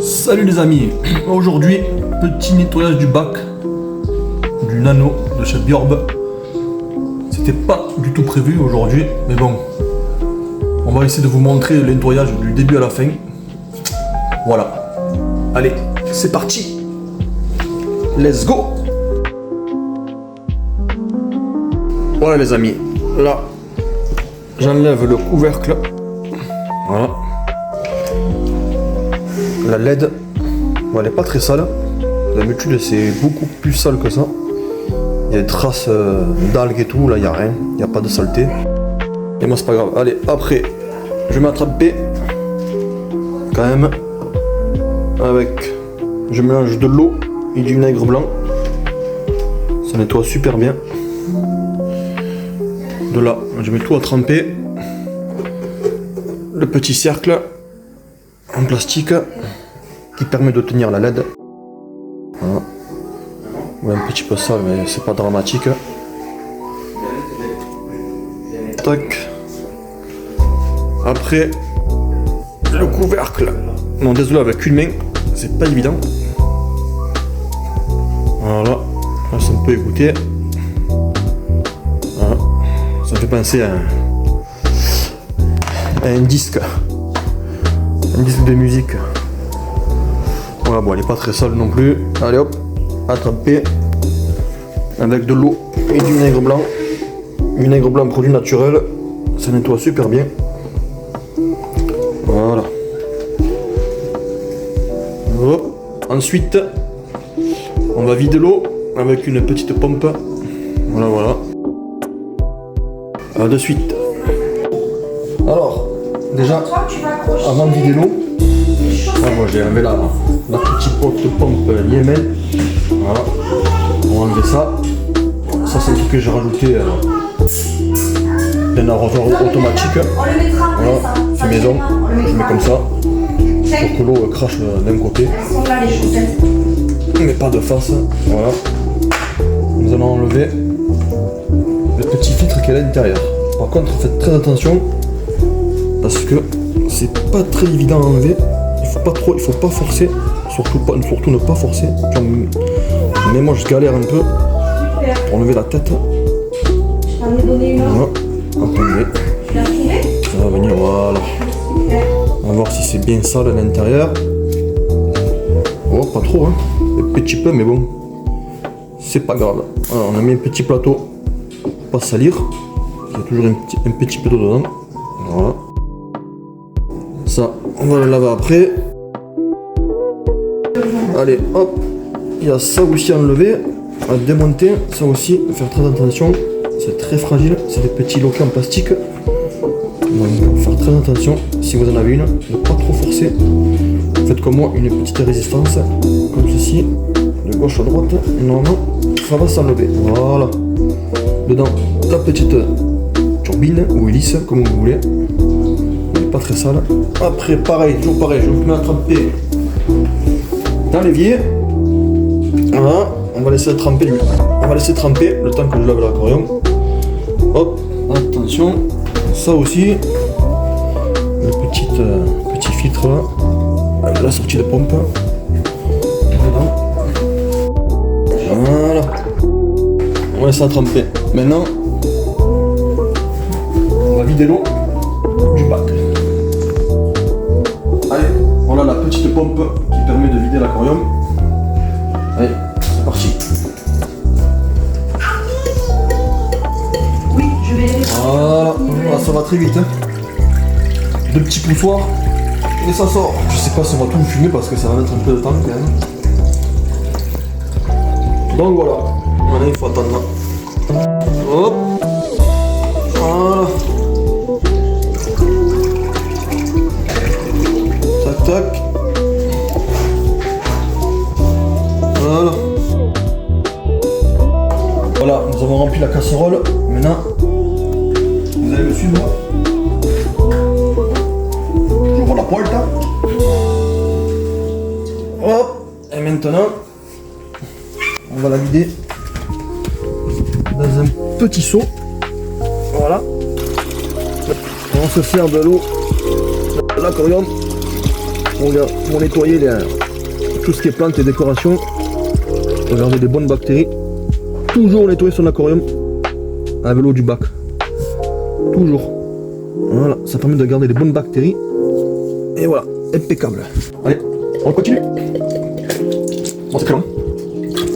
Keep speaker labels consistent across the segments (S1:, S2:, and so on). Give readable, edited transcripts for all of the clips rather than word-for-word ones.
S1: Salut les amis, aujourd'hui petit nettoyage du bac du Nano de chez Biorb. C'était pas du tout prévu aujourd'hui, mais bon, on va essayer de vous montrer le nettoyage du début à la fin. Voilà, allez, c'est parti, let's go. Voilà les amis, là j'enlève le couvercle, voilà. La LED, bon, elle est pas très sale. D'habitude c'est beaucoup plus sale que ça. Il y a des traces d'algues et tout, là il n'y a rien, il n'y a pas de saleté. Et moi c'est pas grave. Allez, après, je vais m'attraper quand même avec, je mélange de l'eau et du vinaigre blanc. Ça nettoie super bien. De là, je mets tout à tremper. Le petit cercle en plastique qui permet de tenir la LED. Voilà. Ouais, un petit peu sale, mais c'est pas dramatique. Tac. Après, le couvercle. Non, désolé, avec une main, c'est pas évident. Voilà. Là, c'est un peu égoutté. Voilà. Ça me fait penser à un disque. Un disque de musique. Voilà, bon, elle est pas très sale non plus. Allez hop, attraper avec de l'eau et du vinaigre blanc. Vinaigre blanc, produit naturel, ça nettoie super bien. Voilà. Hop. Ensuite, on va vider l'eau avec une petite pompe. Voilà, voilà. De suite. Alors, déjà, avant de vider l'eau, moi j'ai enlevé la petite pompe Liemel. Voilà, on va enlever ça. Ça c'est le truc que j'ai rajouté d'un arroseur automatique. Voilà, c'est maison, je mets comme ça pour que l'eau crache d'un côté, mais pas de face. Voilà, nous allons enlever le petit filtre qui est à l'intérieur. Par contre, faites très attention parce que c'est pas très évident à enlever. Il faut pas forcer, surtout ne pas forcer. Mais moi je galère un peu pour enlever la tête. Voilà, attendez, ça va venir, voilà. On va voir si c'est bien sale à l'intérieur. Oh, pas trop, hein. Un petit peu, mais bon, c'est pas grave. Voilà, on a mis un petit plateau pour pas salir. Il y a toujours un petit peu d'eau dedans. Voilà. Ça, on va le laver après. Allez, hop, il y a ça aussi à enlever, à démonter, ça aussi, faire très attention, c'est très fragile, c'est des petits loquets en plastique. Donc, faire très attention, si vous en avez une, ne pas trop forcer. Faites comme moi, une petite résistance, comme ceci, de gauche à droite, normalement, ça va s'enlever. Voilà. Dedans, la petite turbine ou hélice, comme vous voulez. Elle n'est pas très sale. Après, pareil, toujours pareil, je me mets à tremper dans l'évier. Voilà, on va laisser tremper on va laisser tremper le temps que je lave l'aquarium. Hop, attention, ça aussi, le petit filtre là, avec la sortie de pompe. Voilà, on va laisser ça tremper. Maintenant, on va vider l'eau du bac. Allez, voilà la petite pompe qui permet de vider l'aquarium. Allez, c'est parti.
S2: Oui, je vais les...
S1: Voilà, ça va très vite. Hein. Deux petits poussoirs et ça sort. Je sais pas si on va tout fumer parce que ça va mettre un peu de temps quand même. Donc voilà, il faut attendre. Hop. Voilà. Tac tac. Voilà. Voilà, nous avons rempli la casserole. Maintenant, vous allez me suivre. J'ouvre la poêle. Hop. Et maintenant, on va la vider dans un petit seau. Voilà. On se sert de l'eau de l'aquarium. pour nettoyer tout ce qui est plantes et décorations. Regardez des bonnes bactéries. Toujours nettoyer son aquarium avec l'eau du bac. Toujours. Voilà, ça permet de garder les bonnes bactéries. Et voilà, impeccable. Allez, on continue. Bon, c'est très long.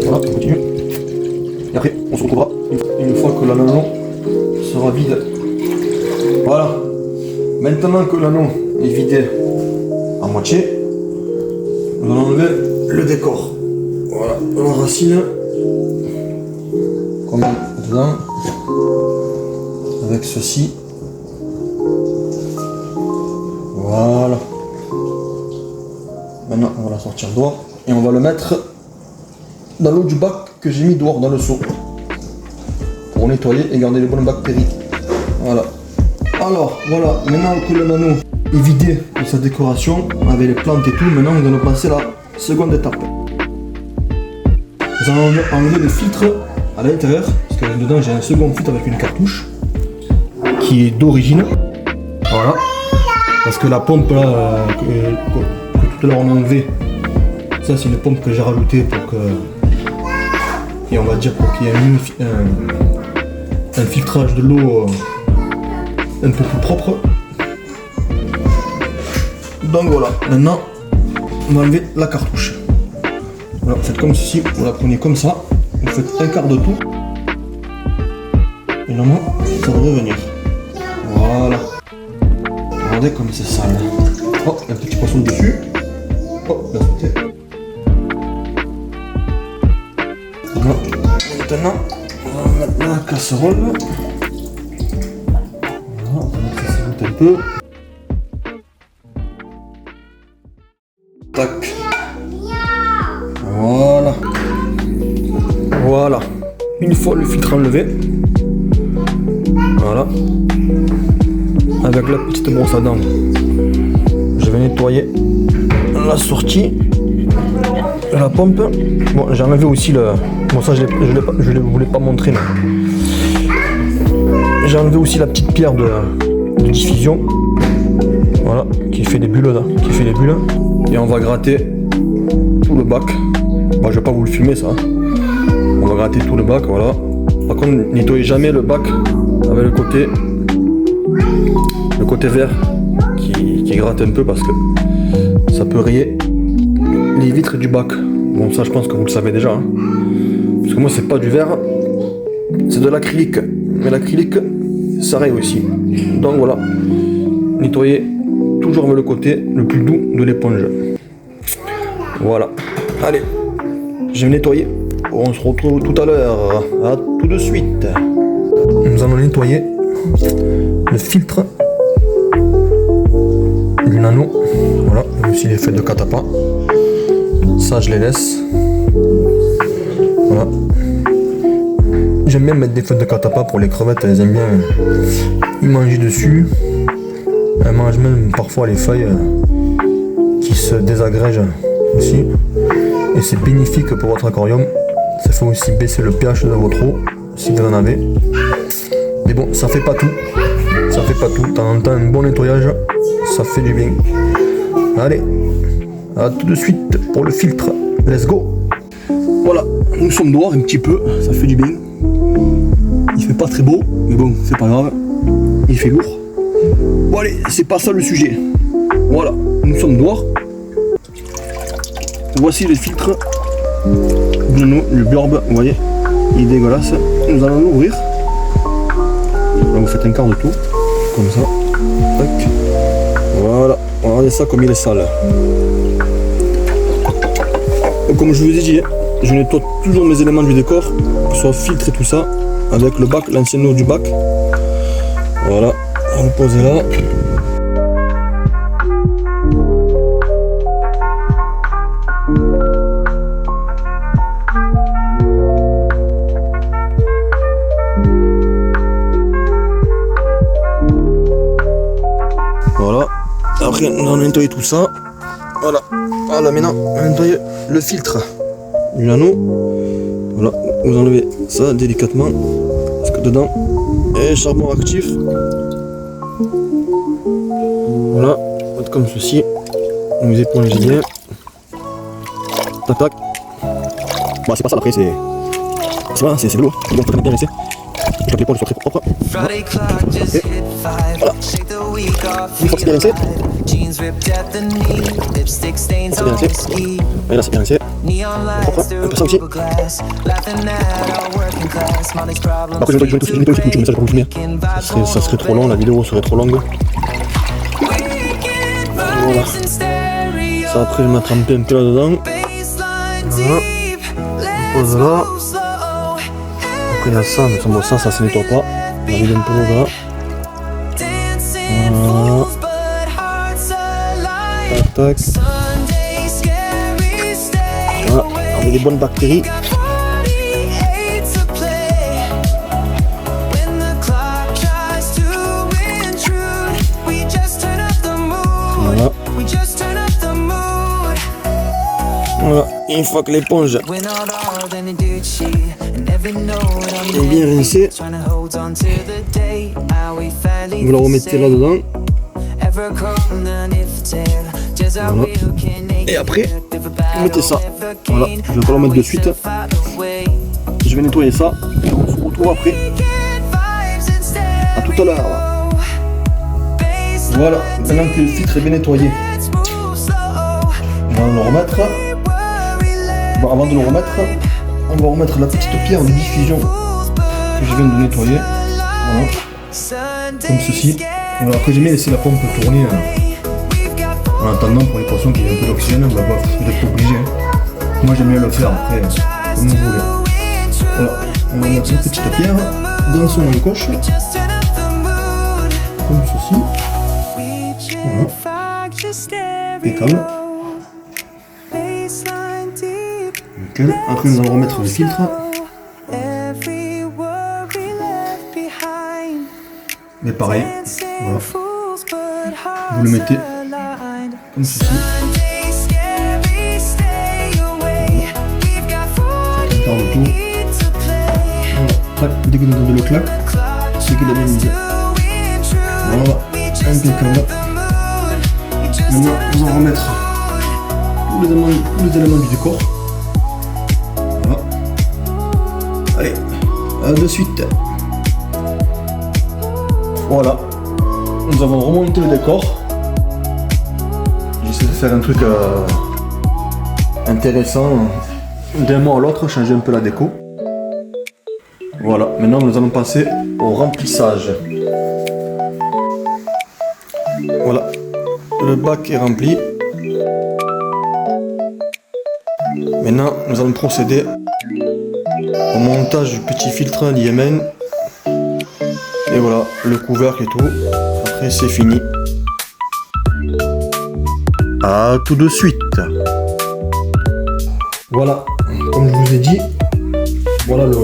S1: Voilà, on continue. Et après, on se retrouvera une fois que l'anneau sera vide. Voilà. Maintenant que l'anneau est vidé à moitié, nous allons enlever le décor. Voilà, la racine. Comme dedans. Avec ceci. Voilà. Maintenant, on va la sortir dehors et on va le mettre dans l'eau du bac que j'ai mis dehors dans le seau pour nettoyer et garder les bonnes bactéries. Voilà. Alors, voilà, maintenant que le nano est vidé de sa décoration avec les plantes et tout, maintenant nous allons passer à la seconde étape. Nous allons enlever le filtre à l'intérieur, parce que dedans j'ai un second filtre avec une cartouche qui est d'origine. Voilà. Parce que la pompe là, que tout à l'heure on a enlevé, ça c'est une pompe que j'ai rajoutée pour que. Et on va dire pour qu'il y ait un filtrage de l'eau un peu plus propre. Donc voilà, maintenant on va enlever la cartouche. Voilà, faites comme ceci, vous la prenez comme ça, vous faites un quart de tour. Et normalement, ça devrait venir. Voilà. Regardez comme c'est sale. Oh, il y a un petit poisson dessus. Oh, bien sauté. Voilà. Maintenant, on va mettre la casserole. Voilà, on va mettre ça s'égoute un peu. Tac. Voilà. Voilà. Une fois le filtre enlevé. Voilà. Avec la petite brosse à dents, je vais nettoyer la sortie de la pompe. Bon, j'ai enlevé aussi le. Bon, ça je ne voulais pas montrer, mais j'ai enlevé aussi la petite pierre de diffusion. Voilà, qui fait des bulles là, Et on va gratter tout le bac. Bon, je vais pas vous le filmer ça. On va gratter tout le bac, voilà. Par contre, nettoyez jamais le bac avec le côté vert qui gratte un peu parce que ça peut rayer les vitres du bac. Bon, ça je pense que vous le savez déjà, hein. Parce que moi c'est pas du verre, c'est de l'acrylique. Mais l'acrylique ça raye aussi. Donc voilà, nettoyez toujours avec le côté le plus doux de l'éponge. Voilà, allez, je vais nettoyer. On se retrouve tout à l'heure. À tout de suite. Nous allons nettoyer le filtre du nano. Voilà, il y a aussi les feuilles de catapa. Ça je les laisse. Voilà. J'aime bien mettre des feuilles de catapa pour les crevettes, elles aiment bien y manger dessus. Elles mangent même parfois les feuilles qui se désagrègent aussi. Et c'est bénéfique pour votre aquarium. Ça fait aussi baisser le pH de votre eau si vous en avez. Mais bon, ça fait pas tout. Ça fait pas tout. De temps en temps, un bon nettoyage, ça fait du bien. Allez, à tout de suite pour le filtre. Let's go. Voilà, nous sommes dehors un petit peu, ça fait du bien. Il fait pas très beau, mais bon, c'est pas grave. Il fait lourd. Bon allez, c'est pas ça le sujet. Voilà, nous sommes dehors. Voici le filtre. Le blurb, vous voyez, il est dégueulasse. Nous allons l'ouvrir. Là, vous faites un quart de tour, comme ça. Tac. Voilà, regardez ça comme il est sale. Donc, comme je vous ai dit, je nettoie toujours mes éléments du décor, que ce soit filtre et tout ça, avec le bac, l'ancienne eau du bac. Voilà, on va le poser là. Voilà, après on va nettoyer tout ça. Voilà, voilà, maintenant on va nettoyer le filtre du nano. Voilà, vous enlevez ça délicatement parce que dedans il y a charbon actif. Voilà, faites comme ceci. vous épongez bien. Tac tac. Bon, c'est pas ça après, c'est. C'est voilà, c'est de l'eau. Donc on va bien laisser. Je veux que l'éponge soit très propre. Voilà. Okay. Voilà. Une fois que c'est bien laissé. C'est bien laissé. Et là c'est bien laissé. Propre. Un peu ça aussi. Après je vais nettoyer aussi, mais ça je vais pas vous filmer. Ça serait trop long, la vidéo serait trop longue. Voilà. Ça après je vais mettre un peu là-dedans. Voilà. On pose là. Après il y a ça, mais bon, ça se nettoie pas. On va vider un peu l'eau là. Voilà. Tac tac. Voilà, avec des bonnes bactéries. Voilà. Voilà, une fois que l'éponge est bien rincée, vous la remettez là-dedans. Voilà. Et après, vous mettez ça. Voilà, je vais pas le mettre de suite. Je vais nettoyer ça. On se retrouve après. A tout à l'heure. Voilà, maintenant que le filtre est bien nettoyé, on va le remettre. Bon, avant de le remettre, on va remettre la petite pierre de diffusion que je viens de nettoyer. Voilà. Comme ceci. Voilà, après j'aime bien laisser la pompe tourner en attendant pour les poissons qui ont un peu d'oxygène. Bah, vous n'êtes pas obligé. Moi j'aime bien le faire après, comme vous voulez. Voilà, on va mettre cette petite pierre dans son encoche. Comme ceci. Voilà. Impeccable. Nickel. Après nous allons remettre le filtre. Mais pareil, voilà. Vous le mettez comme ceci. On part le tour. Voilà. Dès que vous entendez le clac, c'est qu'il a bien misé. Voilà, impeccable. Maintenant, nous allons remettre tous les éléments du décor. Voilà. Allez, de suite. Voilà. Nous avons remonté le décor. J'essaie de faire un truc intéressant. D'un mois à l'autre, changer un peu la déco. Voilà, maintenant nous allons passer au remplissage. Voilà, le bac est rempli. Maintenant, nous allons procéder au montage du petit filtre d'Yémen. Et voilà, le couvercle et tout. Après, c'est fini. À tout de suite. Voilà, comme je vous ai dit, voilà le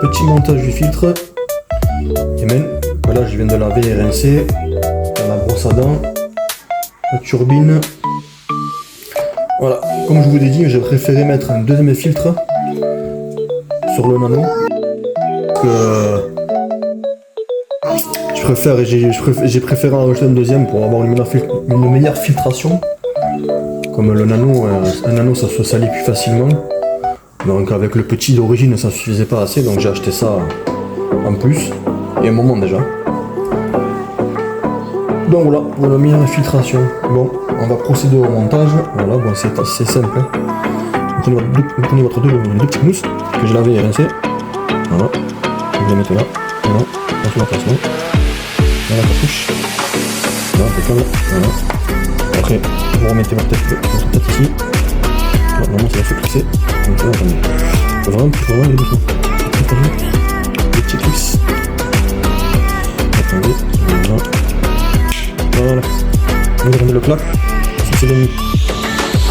S1: petit montage du filtre Yémen. Voilà, je viens de laver et rincer. La brosse à dents, la turbine. Voilà, comme je vous ai dit, j'ai préféré mettre un deuxième filtre sur le nano. J'ai préféré en rajouter un deuxième pour avoir une meilleure filtration. Comme le nano, un nano ça se salit plus facilement. Donc avec le petit d'origine ça suffisait pas assez, donc j'ai acheté ça en plus. Et un moment déjà. Donc voilà, pour la meilleure filtration. Bon, on va procéder au montage. Voilà, bon c'est assez simple. Vous prenez votre deux petites mousses que j'ai lavé et rincé. Voilà, vous les mettez là. Voilà, on fait l'emplacement. Voilà, ça touche. Voilà, impeccable. Voilà. Après, vous remettez votre tête ici. Voilà, normalement, ça va se fixer. Donc là, attendez. Faut vraiment les doucement. Les petits clips. Attendez. Voilà. Voilà. Vous regardez le clac. Ça c'est bien mis.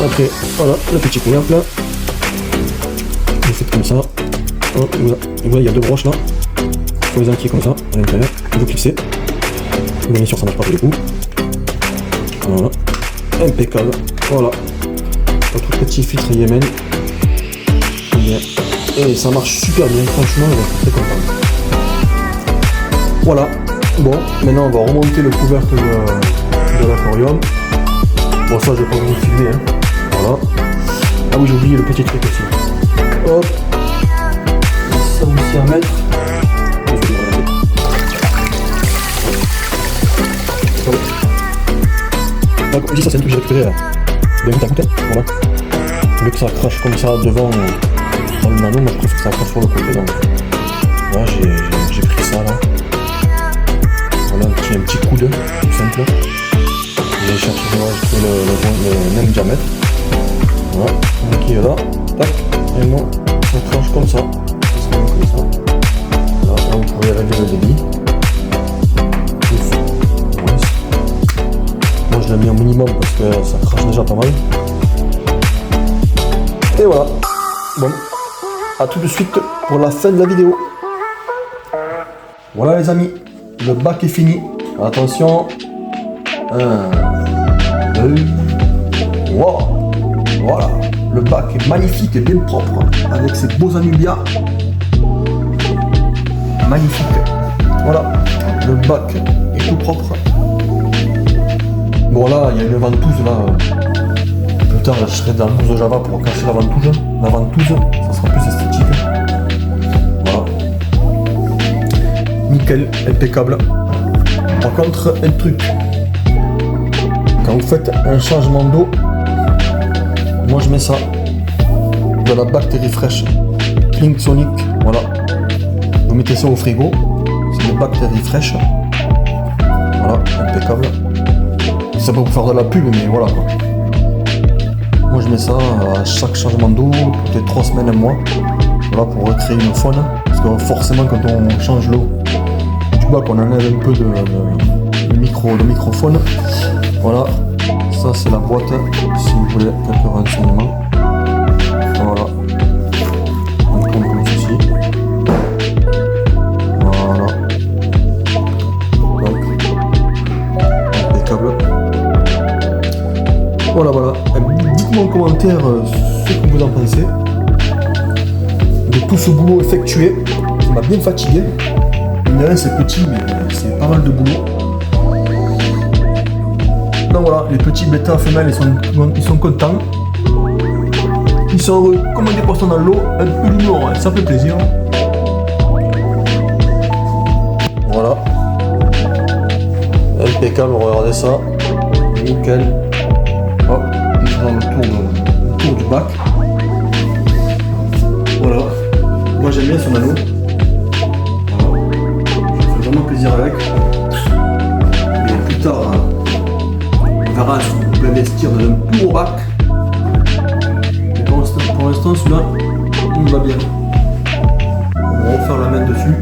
S1: Après, voilà, le petit couvercle là. Vous faites comme ça. Oh, voilà, il y a deux broches là. Il faut les inquiéter comme ça, à l'intérieur. Vous clipsez. Bien sûr, ça marche pas tous les coups. Voilà. Impeccable. Voilà. Votre petit filtre Yémen. Bien. Et ça marche super bien, franchement, je suis très content. Voilà. Bon, maintenant on va remonter le couvercle de l'aquarium. Bon, ça, je vais pas vous filmer, hein. Voilà. Ah oui, j'ai oublié le petit truc aussi. Hop. Ça aussi à mettre. Ah, comme je dis, ça c'est un truc que j'ai récupéré de goutte à goutte, voilà. Au lieu que ça crache comme ça devant dans le nano, moi je trouve que ça crache sur le côté, donc là j'ai pris ça là. Voilà, un petit coude, tout simple. J'ai cherché le même diamètre. Voilà, qui est là, tac, et moi ça crache comme ça. C'est comme ça. Là, vous pouvez régler le débit. Moi je l'ai mis au minimum parce que ça crache déjà pas mal. Et voilà. Bon, à tout de suite pour la fin de la vidéo. Voilà les amis, le bac est fini. Attention. 1, 2. Wow. Voilà. Le bac est magnifique et bien propre. Avec ses beaux Anubia. Magnifique. Voilà. Le bac est tout propre. Bon là, il y a une ventouse là. Plus tard, je serai dans le mousse de Java pour cacher la ventouse. La ventouse, ça sera plus esthétique. Voilà. Nickel, impeccable. Par contre, un truc. Quand vous faites un changement d'eau, moi je mets ça. De la bactérie fraîche. Clean Sonic. Voilà. Vous mettez ça au frigo. C'est des bactéries fraîches. Voilà, impeccable. Ça peut vous faire de la pub, mais voilà quoi. Moi je mets ça à chaque changement d'eau, toutes les 3 semaines, un mois. Voilà, pour recréer une faune. Parce que forcément quand on change l'eau du bac, on enlève un peu de microfaune. Voilà, ça c'est la boîte, si vous voulez quelques renseignements. Voilà. On tourne comme ceci. Voilà. Donc, impeccable. Voilà, voilà. Dites-moi en commentaire ce que vous en pensez de tout ce boulot effectué qui m'a bien fatigué. Là, c'est petit, mais c'est pas mal de boulot. Donc voilà, les petits bêtas femelles, ils sont contents. Ils sont heureux comme des poissons dans l'eau, un peu d'humour, hein, ça fait plaisir. Voilà. Impeccable, regardez ça. Nickel. Hop, ils font le tour du bac. Voilà. Moi j'aime bien son anneau. Voilà. Ça fait vraiment plaisir avec. Mais plus tard, hein, on verra si on peut investir dans un plus gros bac. Mais pour l'instant, celui-là, il me va bien. On va refaire la main dessus.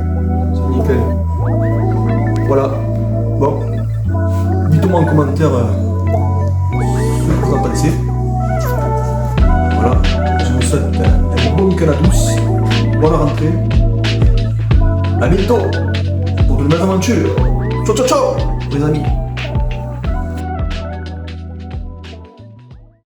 S1: C'est nickel. Voilà. Bon. Dites-moi en commentaire ce que vous en pensez. Voilà. Je vous souhaite un bon week-end à tous. Bonne rentrée. A bientôt pour de nouvelles aventures. Ciao ciao ciao les amis.